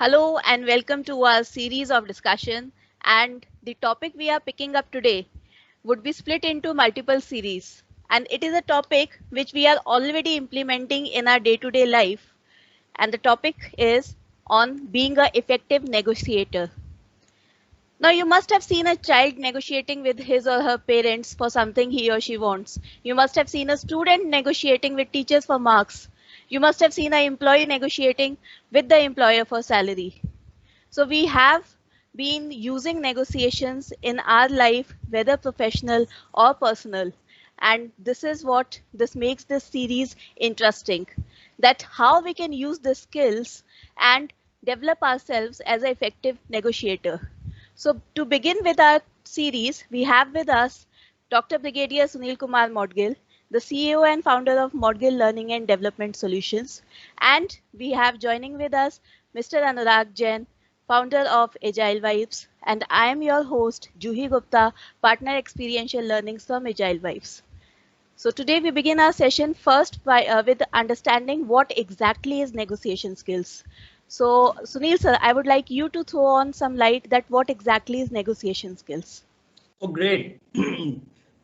Hello and welcome to our series of discussion. And the topic we are picking up today would be split into multiple series. And it is a topic which we are already implementing in our day-to-day life. And the topic is on being an effective negotiator. Now, you must have seen a child negotiating with his or her parents for something he or she wants. You must have seen a student negotiating with teachers for marks. You must have seen an employee negotiating with the employer for salary. So we have been using negotiations in our life, whether professional or personal. And this is what this makes this series interesting, that how we can use the skills and develop ourselves as an effective negotiator. So to begin with our series, we have with us Dr. Brigadier Sunil Kumar Modgil, the CEO and founder of Modgil Learning and Development Solutions. And we have joining with us Mr. Anurag Jain, founder of Agile Vibes. And I am your host, Juhi Gupta, partner experiential learnings from Agile Vibes. So today we begin our session first with understanding what exactly is negotiation skills. So Sunil sir, I would like you to throw on some light that what exactly is negotiation skills. Oh, great.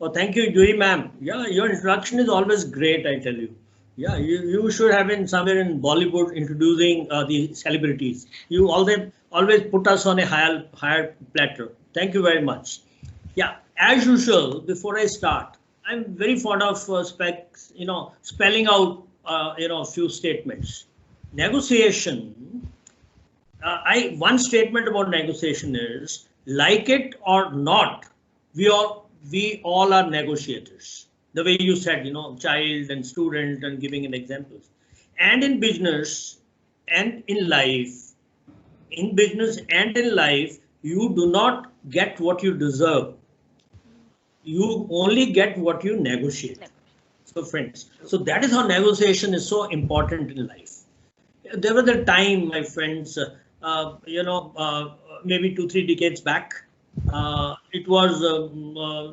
Oh, thank you, Juhi ma'am. Yeah, your introduction is always great, I tell you. Yeah, you should have been somewhere in Bollywood introducing the celebrities. You always put us on a higher plateau. Thank you very much. Yeah, as usual, before I start, I'm very fond of spelling out a few statements. Negotiation. One statement about negotiation is, like it or not, we all are negotiators. The way you said, child and student and giving an examples. And in business and in business and in life, you do not get what you deserve. You only get what you negotiate. So friends, so that is how negotiation is so important in life. There was a time, my friends, maybe 2-3 decades back, it was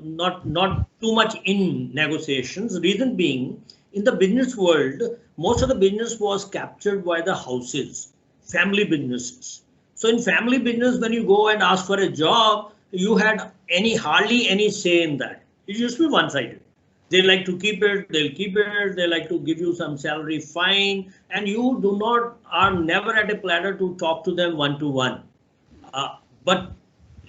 not too much in negotiations. Reason being, in the business world, most of the business was captured by the houses, family businesses. So in family business, when you go and ask for a job, you had hardly any say in that. It used to be one-sided. They like to keep it, they'll keep it, they like to give you some salary fine, and you are never at a platter to talk to them one-to-one. But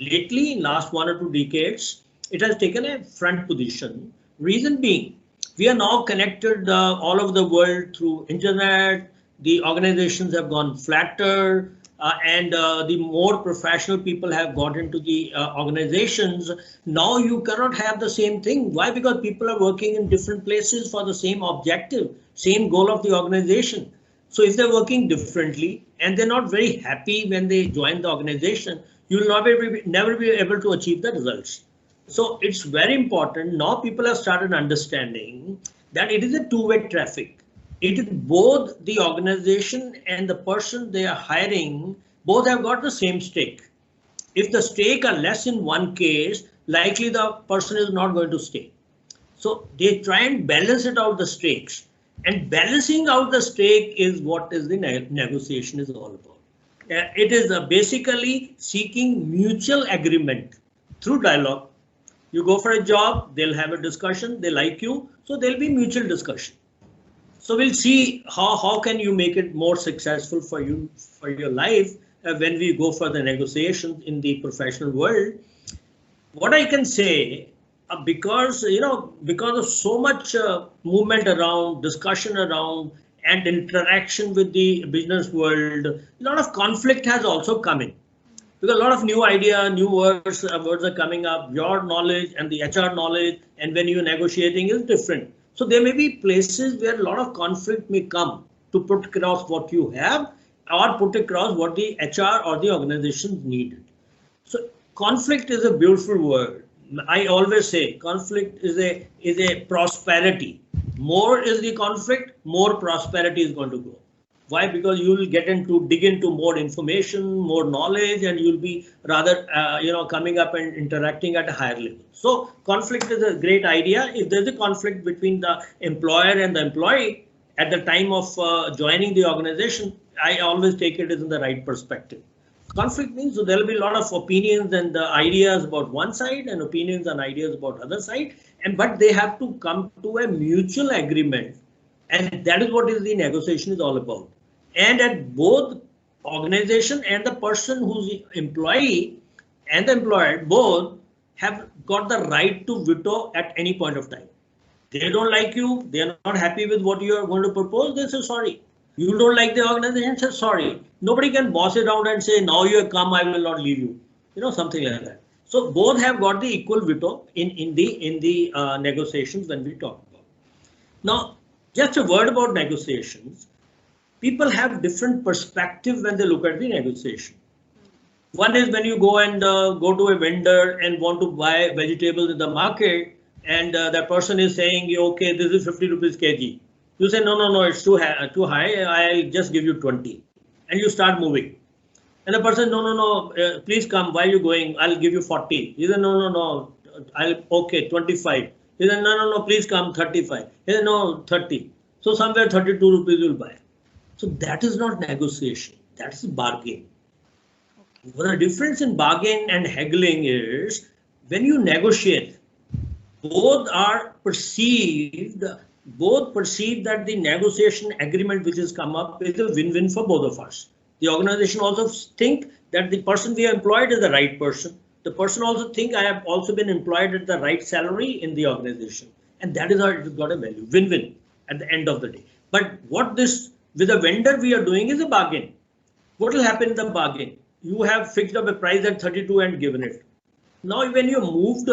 lately, in last 1 or 2 decades, it has taken a front position. Reason being, we are now connected all over the world through internet. The organizations have gone flatter, and the more professional people have got into the organizations. Now you cannot have the same thing. Why? Because people are working in different places for the same objective, same goal of the organization. So if they're working differently and they're not very happy when they join the organization, you will never be able to achieve the results. So it's very important. Now people have started understanding that it is a two-way traffic. It is both the organization and the person they are hiring, both have got the same stake. If the stake are less in one case, likely the person is not going to stay. So they try and balance it out the stakes, and balancing out the stake is what is the negotiation is all about. It is basically seeking mutual agreement through dialogue. You go for a job, they'll have a discussion, they like you, so there'll be mutual discussion. So we'll see how can you make it more successful for you, for your life, when we go for the negotiations in the professional world. What I can say, because of so much movement around, discussion around, and interaction with the business world, a lot of conflict has also come in. Because a lot of new idea, new words are coming up, your knowledge and the HR knowledge, and when you're negotiating is different. So there may be places where a lot of conflict may come to put across what you have or put across what the HR or the organization needed. So conflict is a beautiful word. I always say conflict is a prosperity. More is the conflict, more prosperity is going to grow. Why? Because you will dig into more information, more knowledge, and you'll be rather, coming up and interacting at a higher level. So conflict is a great idea. If there's a conflict between the employer and the employee, at the time of joining the organization, I always take it as in the right perspective. Conflict means so there will be a lot of opinions and ideas about one side and opinions and ideas about other side, but they have to come to a mutual agreement, and that is what is the negotiation is all about. And at both organization and the person who's the employee and the employer both have got the right to veto at any point of time. They don't like you, they are not happy with what you are going to propose, they say sorry. You don't like the organization, say sorry. Nobody can boss it out and say, now you have come, I will not leave you. You know, something like that. So both have got the equal veto in the negotiations when we talk about. Now, just a word about negotiations. People have different perspective when they look at the negotiation. One is when you go and go to a vendor and want to buy vegetables in the market, and that person is saying, okay, this is 50 rupees kg. You say, no, it's too high, I'll just give you 20. And you start moving. And the person, no, please come, why are you going? I'll give you 40. He said, no, okay, 25. He said, no, please come, 35. He said, no, 30. So somewhere 32 rupees you'll buy. So that is not negotiation, that is bargain. Well, the difference in bargain and haggling is when you negotiate, both perceive that the negotiation agreement which has come up is a win-win for both of us. The organization also think that the person we have employed is the right person. The person also think I have also been employed at the right salary in the organization. And that is how it has got a value, win-win at the end of the day. But what this with a vendor we are doing is a bargain. What will happen in the bargain? You have fixed up a price at 32 and given it. Now when you're moving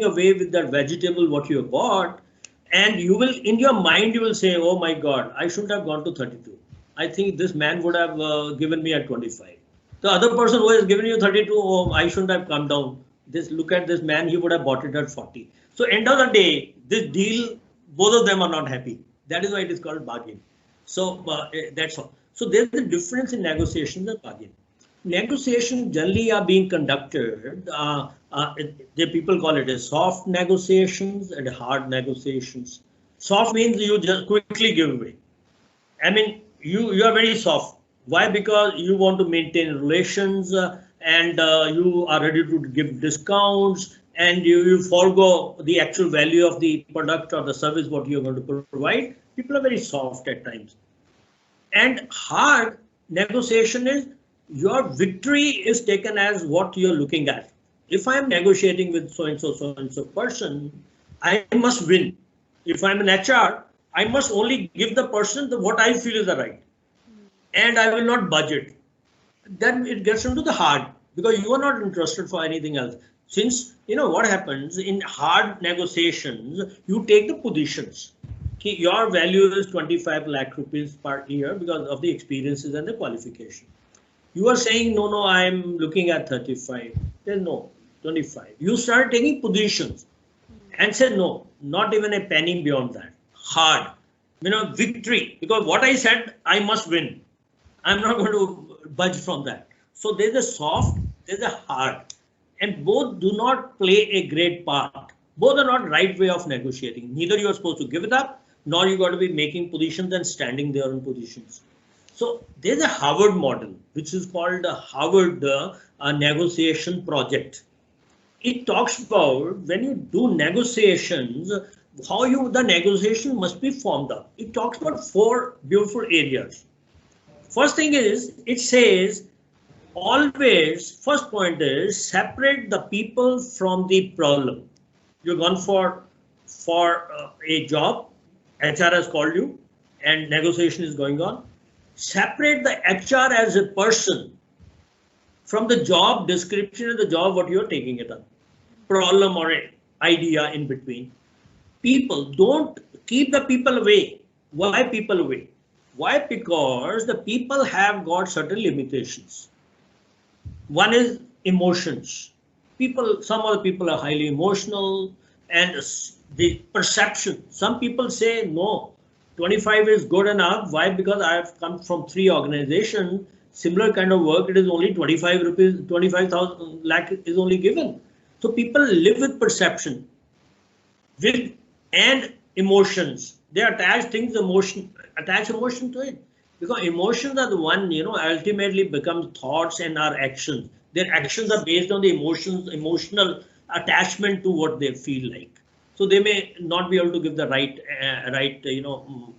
away with that vegetable what you have bought, and you will, in your mind, you will say, oh my God, I shouldn't have gone to 32. I think this man would have given me at 25. The other person who has given you 32, oh, I shouldn't have come down. Look at this man, he would have bought it at 40. So end of the day, this deal, both of them are not happy. That is why it is called bargain. So that's all. So there's the difference in negotiations and bargain. Negotiations generally are being conducted, the people call it as soft negotiations and hard negotiations. Soft means you just quickly give away. I mean, you are very soft. Why? Because you want to maintain relations and you are ready to give discounts and you forego the actual value of the product or the service what you are going to provide. People are very soft at times. And hard negotiation is your victory is taken as what you're looking at. If I'm negotiating with so-and-so person, I must win. If I'm an HR, I must only give the person what I feel is the right. And I will not budget. Then it gets into the hard because you are not interested for anything else. Since, you know, what happens in hard negotiations, you take the positions. Okay, your value is 25 lakh rupees per year because of the experiences and the qualification. You are saying, no, I'm looking at 35. Then no, 25. You start taking positions and say, no, not even a penny beyond that. Hard, you know, victory, because what I said, I must win. I'm not going to budge from that. So there's a soft, there's a hard, and both do not play a great part. Both are not right way of negotiating. Neither you are supposed to give it up, nor you got to be making positions and standing there on positions. So there's a Harvard model, which is called the Harvard negotiation project. It talks about when you do negotiations, how the negotiation must be formed up. It talks about 4 beautiful areas. First thing is, it says always, first point is separate the people from the problem. You're gone for a job, HR has called you and negotiation is going on. Separate the HR as a person from the job description and the job what you're taking it up. Problem or an idea in between. People, don't keep the people away. Why people away? Why? Because the people have got certain limitations. One is emotions. Some of the people are highly emotional, and the perception. Some people say no, 25 is good enough. Why? Because I have come from 3 organizations, similar kind of work. It is only 25 rupees, 25,000 lakh is only given. So people live with perception, and emotions. They attach things attach emotion to it, because emotions are the one, ultimately become thoughts and our actions. Their actions are based on the emotional attachment to what they feel like. So they may not be able to give the right,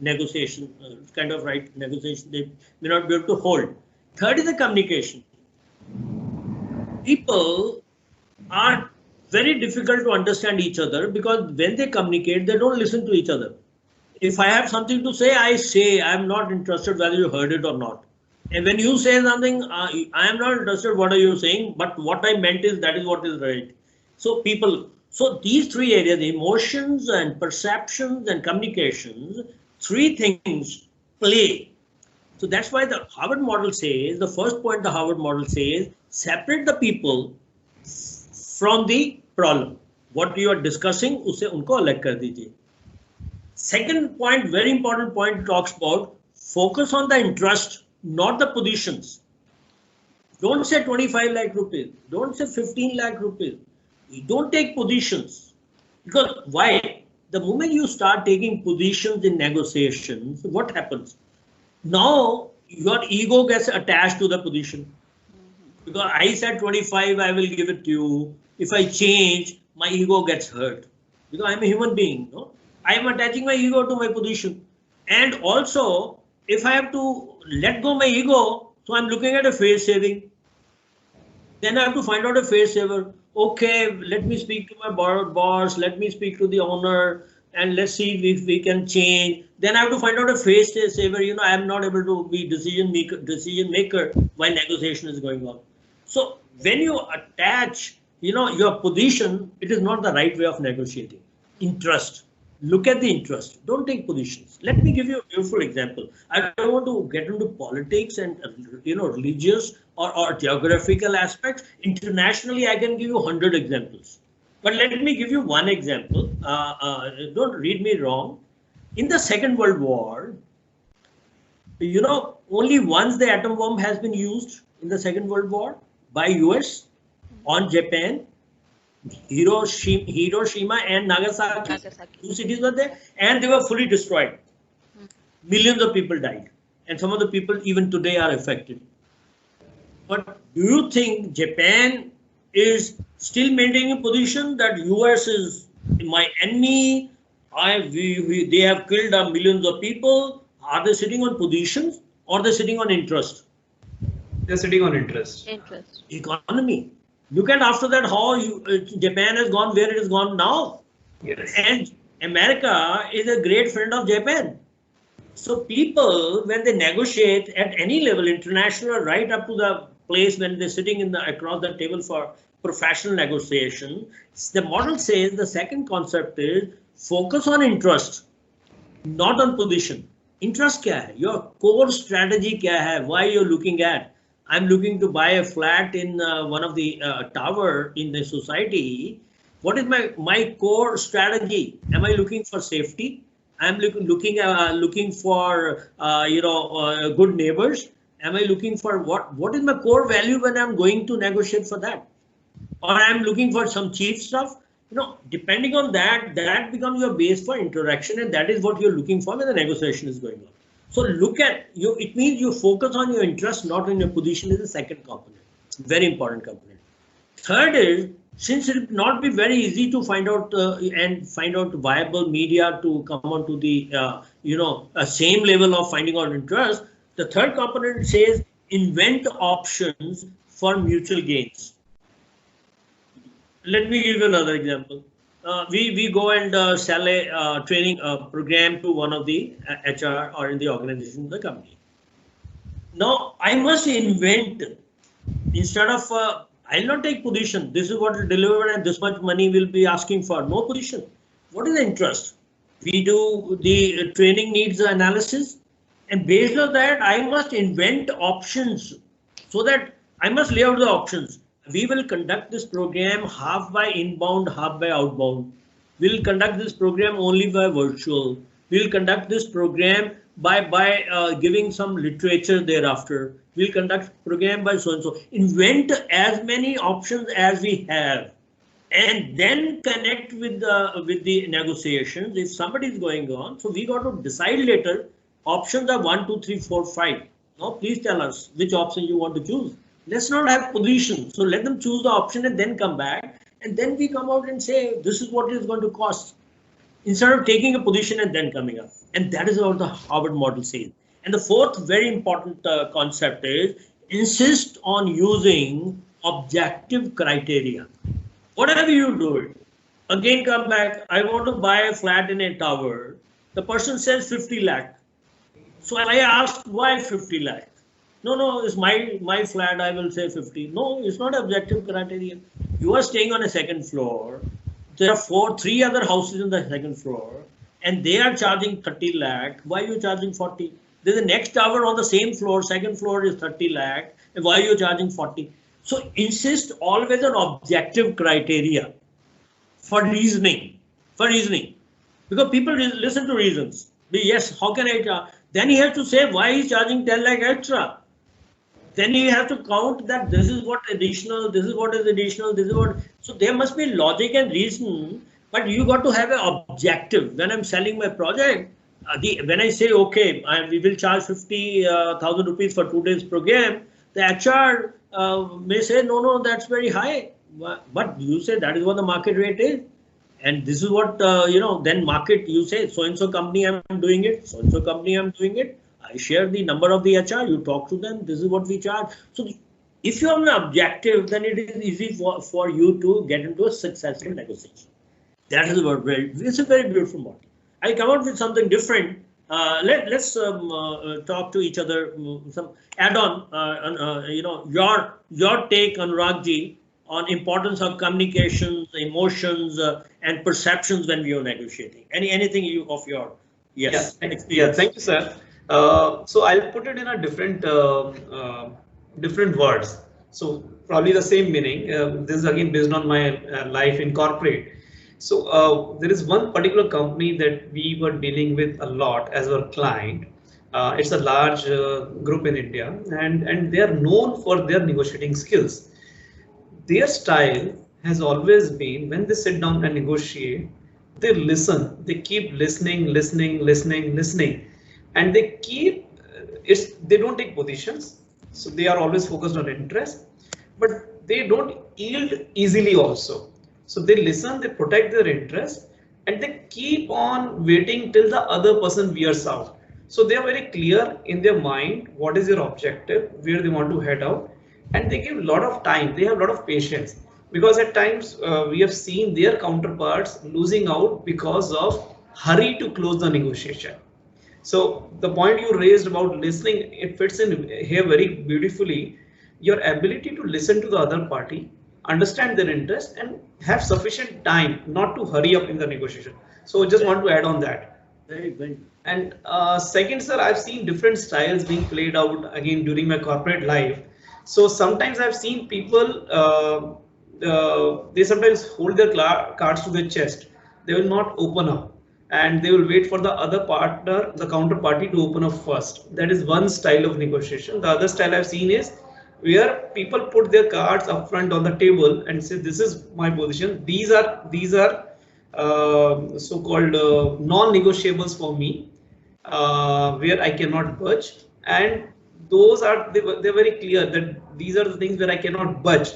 negotiation, kind of right negotiation. They may not be able to hold. Third is the communication. People are very difficult to understand each other because when they communicate, they don't listen to each other. If I have something to say, I say. I'm not interested whether you heard it or not. And when you say something, I am not interested what are you saying, but what I meant is that is what is right. So these three areas, emotions and perceptions and communications, three things play. So that's why the Harvard model says, the first point the Harvard model says, separate the people from the problem. What you are discussing, usse unko alag kar dijiye. Second point, very important point, talks about focus on the interest, not the positions. Don't say 25 lakh rupees. Don't say 15 lakh rupees. Don't take positions. Because why? The moment you start taking positions in negotiations, what happens? Now your ego gets attached to the position. Because I said 25, I will give it to you. If I change, my ego gets hurt. Because I'm a human being. No? I am attaching my ego to my position. And also, if I have to let go my ego, so I'm looking at a face saving. Then I have to find out a face saver. Okay, let me speak to my boss, let me speak to the owner, and let's see if we can change. Then I have to find out a face saver. I am not able to be decision maker while negotiation is going on. So when you attach, your position, it is not the right way of negotiating. Interest. Look at the interest. Don't take positions. Let me give you a beautiful example. I don't want to get into politics and religious or geographical aspects. Internationally, I can give you 100 examples. But let me give you one example. Don't read me wrong. In the Second World War, only once the atom bomb has been used in the Second World War by US on Japan. Hiroshima and Nagasaki, two cities were there, and they were fully destroyed. Millions of people died, and some of the people even today are affected. But do you think Japan is still maintaining a position that US is my enemy? They have killed millions of people. Are they sitting on positions or are they sitting on interest? They're sitting on interest. Economy. Look at after that how Japan has gone where it has gone now. Yes. And America is a great friend of Japan. So people, when they negotiate at any level, international, right up to the place when they're sitting across the table for professional negotiation, the model says the second concept is focus on interest, not on position. Interest kya hai? Your core strategy kya hai? Why you're looking at? I'm looking to buy a flat in one of the tower in the society. What is my core strategy? Am I looking for safety? I'm looking for good neighbors. Am I looking for what is my core value when I'm going to negotiate for that? Or I'm looking for some cheap stuff? Depending on that becomes your base for interaction, and that is what you're looking for when the negotiation is going on. So look at you. It means you focus on your interest, not on your position. Is the second component. Very important component. Third is, since it will not be very easy to find out viable media to come onto the same level of finding out interest. The third component says invent options for mutual gains. Let me give you another example. We go and sell a training program to one of the HR or in the organization of the company. Now I must invent, instead of I'll not take position. This is what will deliver and this much money will be asking for. No position. What is the interest? We do the training needs analysis, and based on that I must invent options, so that I must lay out the options. We will conduct this program half by inbound, half by outbound. We'll conduct this program only by virtual. We'll conduct this program by giving some literature thereafter. We'll conduct program by so and so. Invent as many options as we have, and then connect with the negotiations. If somebody is going on, so we got to decide later options are 1, 2, 3, 4, 5. Now, please tell us which option you want to choose. Let's not have position. So let them choose the option and then come back. And then we come out and say, this is what it is going to cost. Instead of taking a position and then coming up. And that is what the Harvard model says. And the fourth very important concept is insist on using objective criteria. Whatever you do it, again come back, I want to buy a flat in a tower. The person says 50 lakh. So I asked, why 50 lakh? No, it's my flat, I will say 50. No, it's not objective criteria. You are staying on a second floor. There are 3 other houses in the second floor and they are charging 30 lakh. Why are you charging 40? There's a next tower on the same floor, second floor is 30 lakh. And why are you charging 40? So insist always on objective criteria for reasoning. Because people listen to reasons. Yes, how can I charge? Then he has to say why he's charging 10 lakh extra. Then you have to count that this is what additional, this is what is additional, this is what. So there must be logic and reason, but you got to have an objective. When I'm selling my project, when I say, okay, we will charge 50,000 rupees for 2 days program, the HR may say, no, that's very high. But you say that is what the market rate is. And this is what, then market, you say, so-and-so company I'm doing it, so-and-so company I'm doing it. I share the number of the HR, you talk to them, this is what we charge. So if you have an objective, then it is easy for you to get into a successful negotiation. That is what it's a very beautiful model. I'll come out with something different. Let's talk to each other, some add on, your take, Anurag-ji, on importance of communications, emotions, and perceptions when we are negotiating. Anything of your, yes. Yeah, thank you, sir. So I'll put it in a different words. So probably the same meaning. This is again based on my life in corporate. So there is one particular company that we were dealing with a lot as our client. It's a large group in India, and they are known for their negotiating skills. Their style has always been, when they sit down and negotiate, they listen. They keep listening, and they keep they don't take positions. So they are always focused on interest, but they don't yield easily also. So they listen, they protect their interest, and they keep on waiting till the other person wears out. So they are very clear in their mind what is their objective, where they want to head out, and they give a lot of time. They have a lot of patience, because at times we have seen their counterparts losing out because of hurry to close the negotiation. So the point you raised about listening, it fits in here very beautifully. Your ability to listen to the other party, understand their interest, and have sufficient time not to hurry up in the negotiation. So just want to add on that. Very. And second, sir, I've seen different styles being played out again during my corporate life. So sometimes I've seen people, they sometimes hold their cards to their chest. They will not open up, and they will wait for the other partner, the counterparty, to open up first. That is one style of negotiation. The other style I've seen is where people put their cards up front on the table and say, this is my position. These are so-called non-negotiables for me, where I cannot budge. And those are, they're very clear that these are the things where I cannot budge.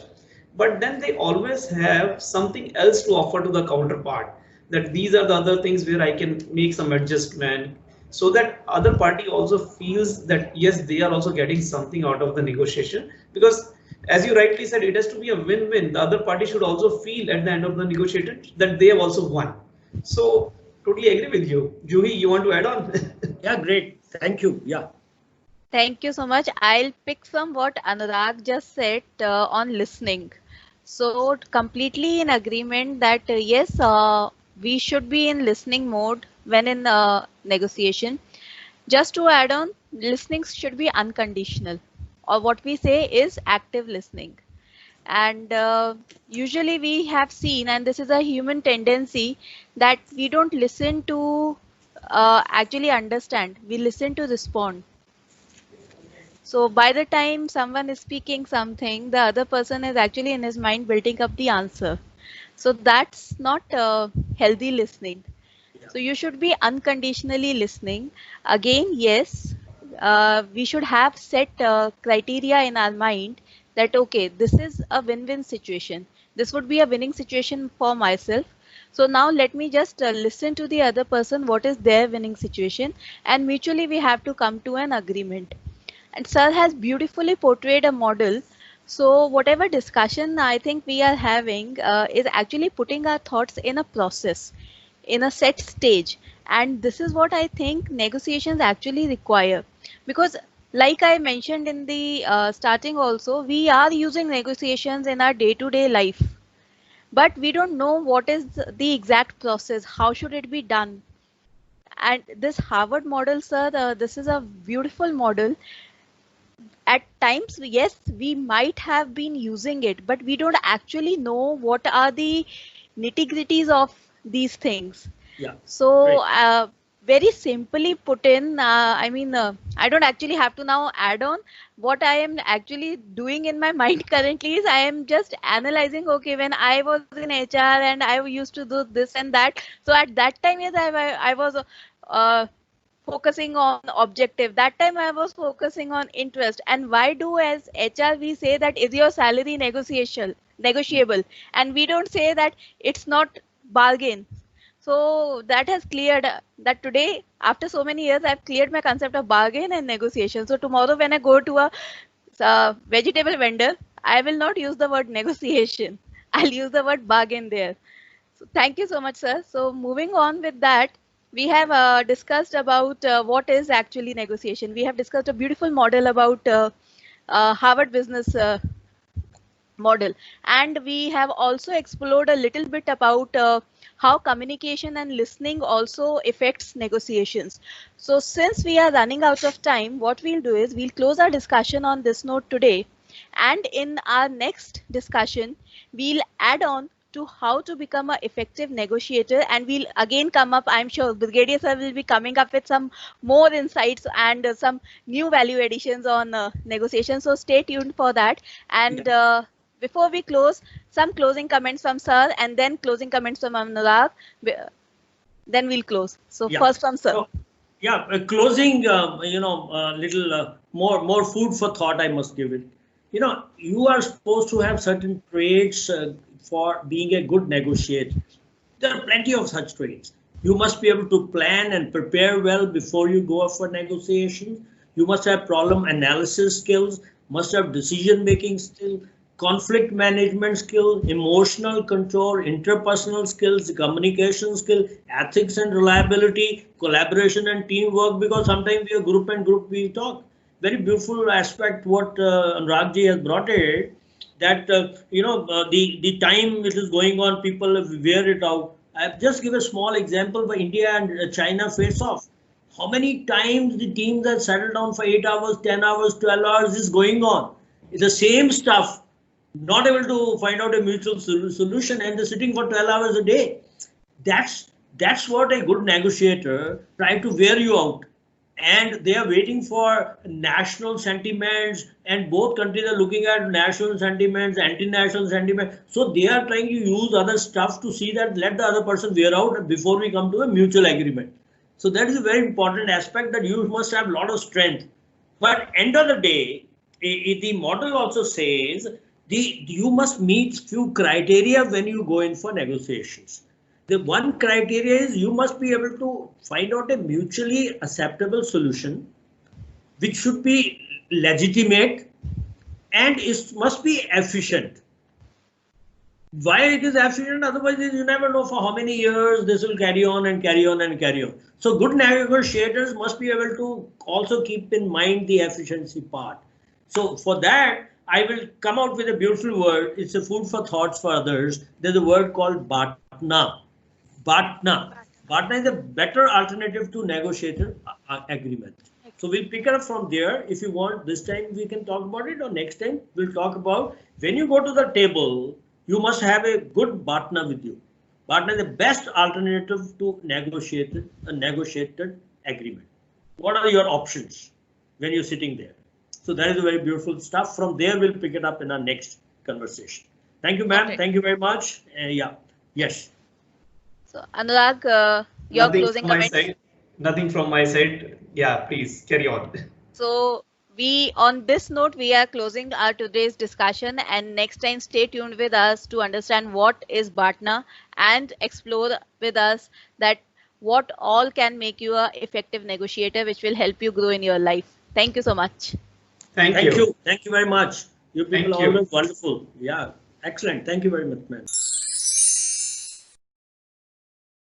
But then they always have something else to offer to the counterpart, that these are the other things where I can make some adjustment, so that other party also feels that yes, they are also getting something out of the negotiation. Because as you rightly said, it has to be a win-win. The other party should also feel at the end of the negotiation that they have also won. So totally agree with you. Juhi, you want to add on? Yeah, great. Thank you. Yeah. Thank you so much. I'll pick from what Anurag just said on listening. So completely in agreement that yes, we should be in listening mode when in negotiation. Just to add on, listening should be unconditional, or what we say is active listening. And usually we have seen, and this is a human tendency, that we don't listen to actually understand, we listen to respond. So by the time someone is speaking something, the other person is actually in his mind building up the answer. So that's not healthy listening. Yeah. So you should be unconditionally listening. Again, yes, we should have set criteria in our mind that, okay, this is a win-win situation. This would be a winning situation for myself. So now let me just listen to the other person, what is their winning situation, and mutually we have to come to an agreement. And sir has beautifully portrayed a model. So whatever discussion I think we are having is actually putting our thoughts in a process, in a set stage. And this is what I think negotiations actually require. Because like I mentioned in the starting also, we are using negotiations in our day-to-day life. But we don't know what is the exact process, how should it be done. And this Harvard model, sir, this is a beautiful model. At times, yes, we might have been using it, but we don't actually know what are the nitty-gritties of these things. Yeah. So very simply put in, I don't actually have to now add on. What I am actually doing in my mind currently is I am just analyzing, okay, when I was in HR and I used to do this and that. So at that time, yes, I was focusing on objective. That time I was focusing on interest. And why do as HR we say that is your salary negotiable, and we don't say that it's not bargain. So that has cleared that today, after so many years, I've cleared my concept of bargain and negotiation. So tomorrow when I go to a vegetable vendor, I will not use the word negotiation. I'll use the word bargain there. So thank you so much, sir. So moving on with that, we have discussed about what is actually negotiation. We have discussed a beautiful model about Harvard Business model, and we have also explored a little bit about how communication and listening also affects negotiations. So since we are running out of time, what we'll do is we'll close our discussion on this note today, and in our next discussion we'll add on to how to become an effective negotiator, and we'll again come up, I'm sure Brigadier sir will be coming up with some more insights and some new value additions on negotiation. So stay tuned for that. And before we close, some closing comments from sir, and then closing comments from Anurag. Then we'll close. So first from sir. So, closing, little more food for thought I must give it. You are supposed to have certain traits for being a good negotiator. There are plenty of such traits. You must be able to plan and prepare well before you go up for negotiations. You must have problem analysis skills, must have decision-making skill, conflict management skill, emotional control, interpersonal skills, communication skill, ethics and reliability, collaboration and teamwork, because sometimes we are group we talk. Very beautiful aspect what Anuragji has brought it, that the time it is going on, people wear it out. I'll just give a small example for India and China face off. How many times the teams have settled down for 8 hours, 10 hours, 12 hours is going on. It's the same stuff, not able to find out a mutual solution, and they're sitting for 12 hours a day. That's what a good negotiator tries to wear you out. And they are waiting for national sentiments, and both countries are looking at national sentiments, anti-national sentiments. So they are trying to use other stuff to see that let the other person wear out before we come to a mutual agreement. So that is a very important aspect, that you must have a lot of strength. But end of the day, the model also says you must meet few criteria when you go in for negotiations. The one criteria is you must be able to find out a mutually acceptable solution, which should be legitimate, and it must be efficient. Why it is efficient? Otherwise, you never know for how many years this will carry on and carry on and carry on. So good negotiators must be able to also keep in mind the efficiency part. So for that, I will come out with a beautiful word. It's a food for thoughts for others. There's a word called BATNA. BATNA is a better alternative to negotiator agreement. So we'll pick it up from there. If you want, this time we can talk about it, or next time we'll talk about when you go to the table, you must have a good BATNA with you. BATNA is the best alternative to negotiated agreement. What are your options when you're sitting there? So that is a very beautiful stuff. From there, we'll pick it up in our next conversation. Thank you, ma'am. Okay. Thank you very much. Yes. So Anurag, Your Nothing closing from my comments. side. Nothing from my side. Yeah, please carry on. So on this note, we are closing our today's discussion, and next time stay tuned with us to understand what is BARTNA and explore with us that what all can make you a effective negotiator, which will help you grow in your life. Thank you so much. Thank Thank you. you. Thank you very much. You people Thank are you. always wonderful. Yeah. Excellent. Thank you very much, man.